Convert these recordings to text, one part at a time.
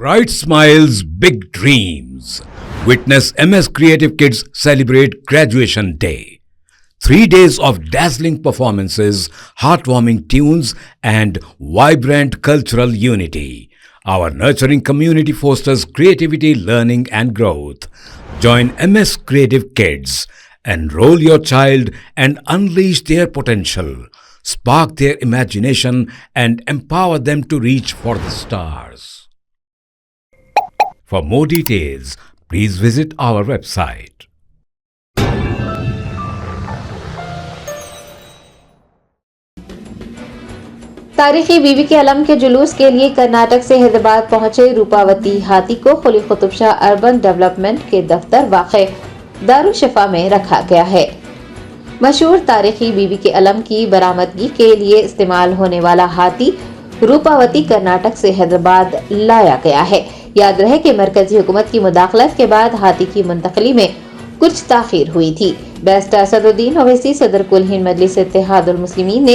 Bright smiles, big dreams. Witness MS Creative Kids celebrate Graduation Day. 3 days of dazzling performances, heartwarming tunes, and vibrant cultural unity. Our nurturing community fosters creativity, learning, and growth. Join MS Creative Kids. Enroll your child and unleash their potential. Spark their imagination and empower them to reach for the stars. For more details, please visit our website. तारीखी बीबी के अलम के जुलूस के लिए कर्नाटक से हैदराबाद पहुंचे रूपावती हाथी को कुली कुतुब शाह अर्बन डेवलपमेंट के दफ्तर वाक़े दारुशफा में रखा गया है। मशहूर तारीखी बीबी के अलम की बरामदगी के लिए इस्तेमाल होने वाला हाथी रूपावती कर्नाटक से हैदराबाद लाया गया है। याद रहे कि मरकजी हुकूमत की मुदाखलत के बाद हाथी की मुंतकली में कुछ ताखीर हुई थी। बैरिस्टर असदुद्दीन ओवैसी सदर कुल हिंद मजलिस इत्तेहादुल मुस्लिमीन ने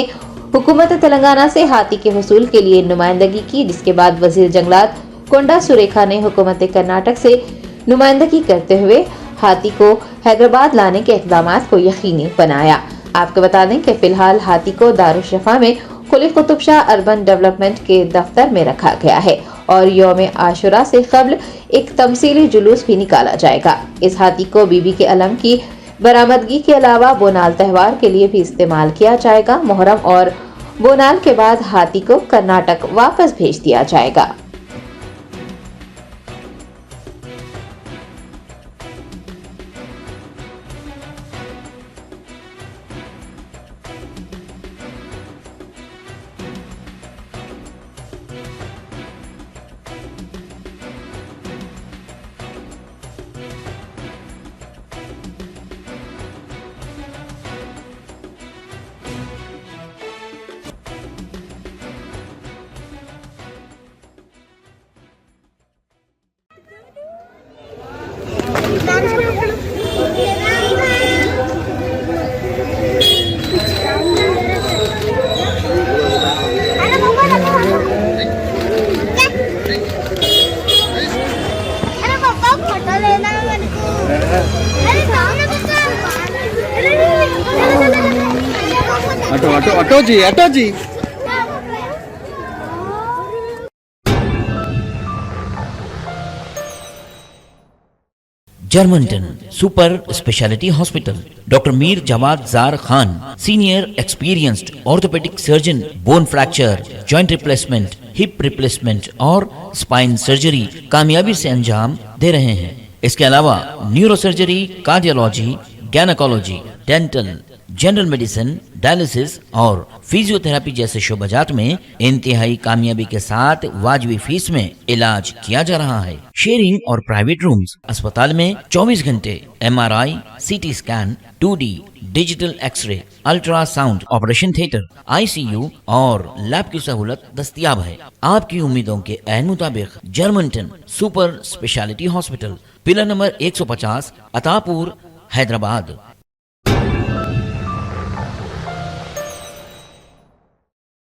हुकूमत तेलंगाना से हाथी के हुसूल के लिए नुमाइंदगी की, जिसके बाद वजीर जंगलात कोंडा सुरेखा ने हुकूमत कर्नाटक से नुमाइंदगी करते हुए हाथी को हैदराबाद लाने के इक़दामात को यकीनी बनाया। आपको बता दें कि फिलहाल हाथी को दारुशफा में कुली कुतुब शाह अर्बन डेवलपमेंट के दफ्तर में रखा गया है और यौम आशुरा से कबल एक तमसीली जुलूस भी निकाला जाएगा। इस हाथी को बीबी के अलम की बरामदगी के अलावा बोनाल त्योहार के लिए भी इस्तेमाल किया जाएगा। मुहर्रम और बोनाल के बाद हाथी को कर्नाटक वापस भेज दिया जाएगा। ऑटो जी जर्मनटन super speciality hospital. Doctor Mir Jawad जार Khan, senior experienced orthopaedic surgeon, bone fracture, joint replacement, hip replacement और स्पाइन सर्जरी कामयाबी से अंजाम दे रहे हैं। इसके अलावा neurosurgery, cardiology, gynaecology, dental, general medicine, dialysis और फिजियोथेरेपी जैसे शोबाजात में इंतहाई कामयाबी के साथ वाजबी फीस में इलाज किया जा रहा है। शेयरिंग और प्राइवेट रूम्स। अस्पताल में 24 घंटे MRI, CT scan, 2D digital x ray, ultrasound, operation theatre, ICU और लैब की सहूलत दस्तयाब है। आपकी उम्मीदों के ऐन मुताबिक Germanten super speciality hospital, pillar number 150, Attapur, Hyderabad.